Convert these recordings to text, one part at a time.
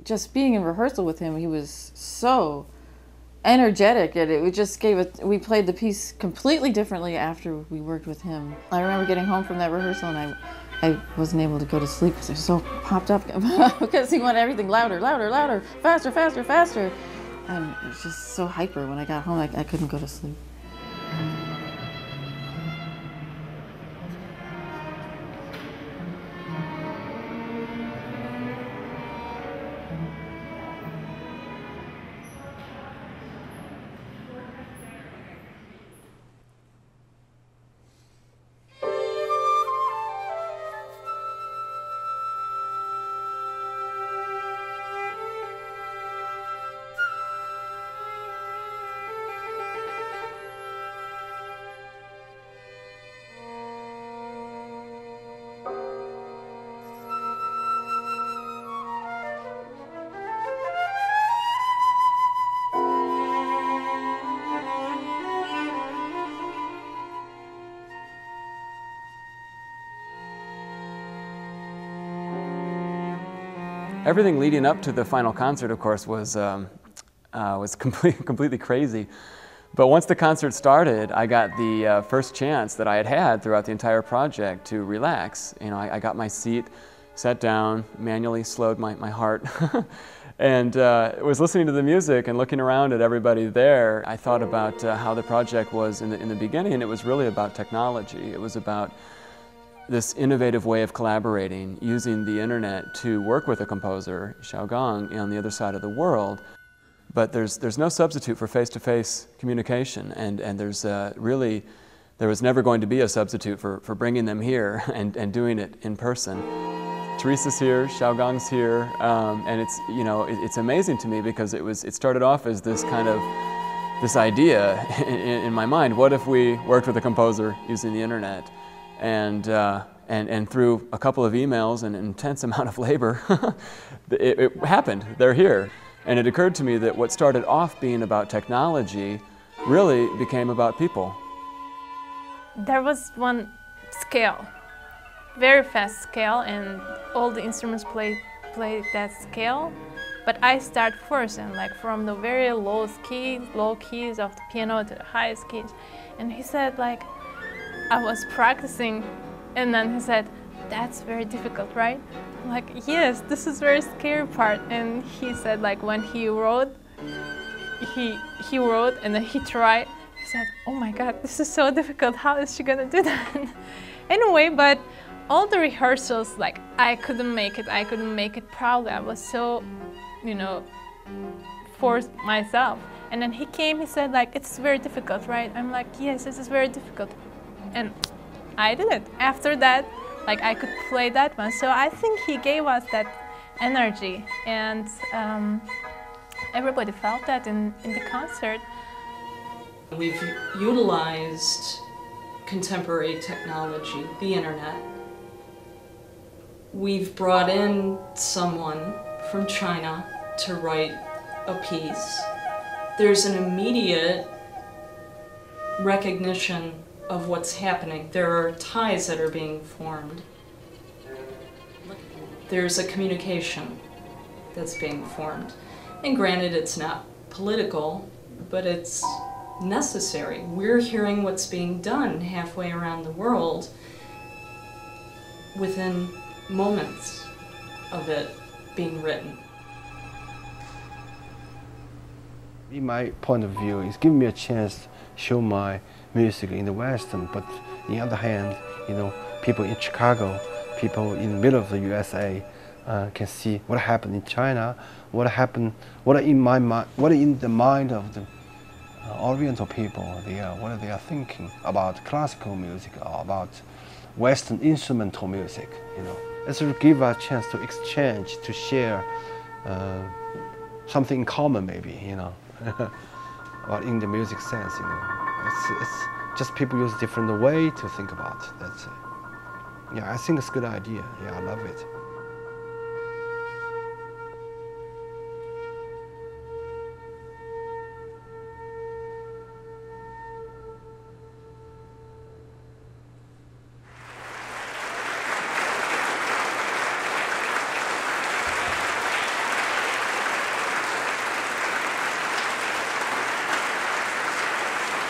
just being in rehearsal with him, he was so energetic, and it just gave it. We played the piece completely differently after we worked with him. I remember getting home from that rehearsal, and I wasn't able to go to sleep because I was so popped up because he wanted everything louder, louder, louder, faster, faster, faster. And it was just so hyper when I got home, I couldn't go to sleep. Everything leading up to the final concert, of course, was completely crazy. But once the concert started, I got the first chance that I had had throughout the entire project to relax. You know, I got my seat, sat down, manually slowed my heart, and was listening to the music and looking around at everybody there. I thought about how the project was in the beginning, and it was really about technology. It was about this innovative way of collaborating, using the internet to work with a composer, Xiaogang, on the other side of the world. But there's no substitute for face-to-face communication, and there was never going to be a substitute for bringing them here and doing it in person. Teresa's here, Xiaogang's here, and it's amazing to me because it started off as this kind of this idea in my mind. What if we worked with a composer using the internet? And through a couple of emails and an intense amount of labor, it happened. They're here. And it occurred to me that what started off being about technology really became about people. There was one scale, very fast scale, and all the instruments played that scale. But I start first, and like from the very low keys of the piano to the highest keys. And he said, like, I was practicing, and then he said, "That's very difficult, right?" I'm like, yes, this is very scary part. And he said, like, when he wrote, he wrote and then he tried. He said, "Oh my God, this is so difficult. How is she gonna do that?" Anyway, but all the rehearsals, like, I couldn't make it. I couldn't make it proudly. I was so, forced myself. And then he came. He said, like, "It's very difficult, right?" I'm like, "Yes, this is very difficult." And I did it. After that, like, I could play that one. So I think he gave us that energy, and everybody felt that in the concert. We've utilized contemporary technology, the internet. We've brought in someone from China to write a piece. There's an immediate recognition of what's happening. There are ties that are being formed. There's a communication that's being formed. And granted, it's not political, but it's necessary. We're hearing what's being done halfway around the world within moments of it being written. In my point of view, it's given me a chance to show my music in the Western, but on the other hand, people in Chicago, people in the middle of the USA can see what happened in China, what in the mind of the Oriental people, what they are thinking about classical music or about Western instrumental music. It's to give us a chance to exchange, to share something in common, maybe, or in the music sense, It's just people use different way to think about. That's it. Yeah, I think it's a good idea. Yeah, I love it.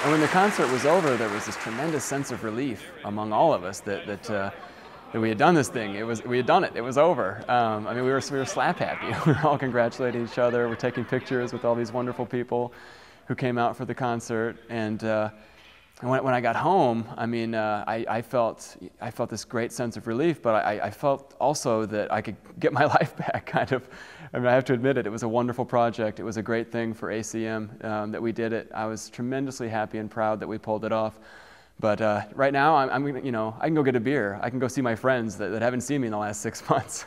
And when the concert was over, there was this tremendous sense of relief among all of us that we had done this thing. We had done it. It was over. I mean, we were slap happy. We were all congratulating each other. We're taking pictures with all these wonderful people who came out for the concert. And when I got home, I mean, I felt this great sense of relief, but I felt also that I could get my life back, kind of. I mean, I have to admit it. It was a wonderful project. It was a great thing for ACM that we did it. I was tremendously happy and proud that we pulled it off. But right now, I'm you know, I can go get a beer. I can go see my friends that haven't seen me in the last 6 months.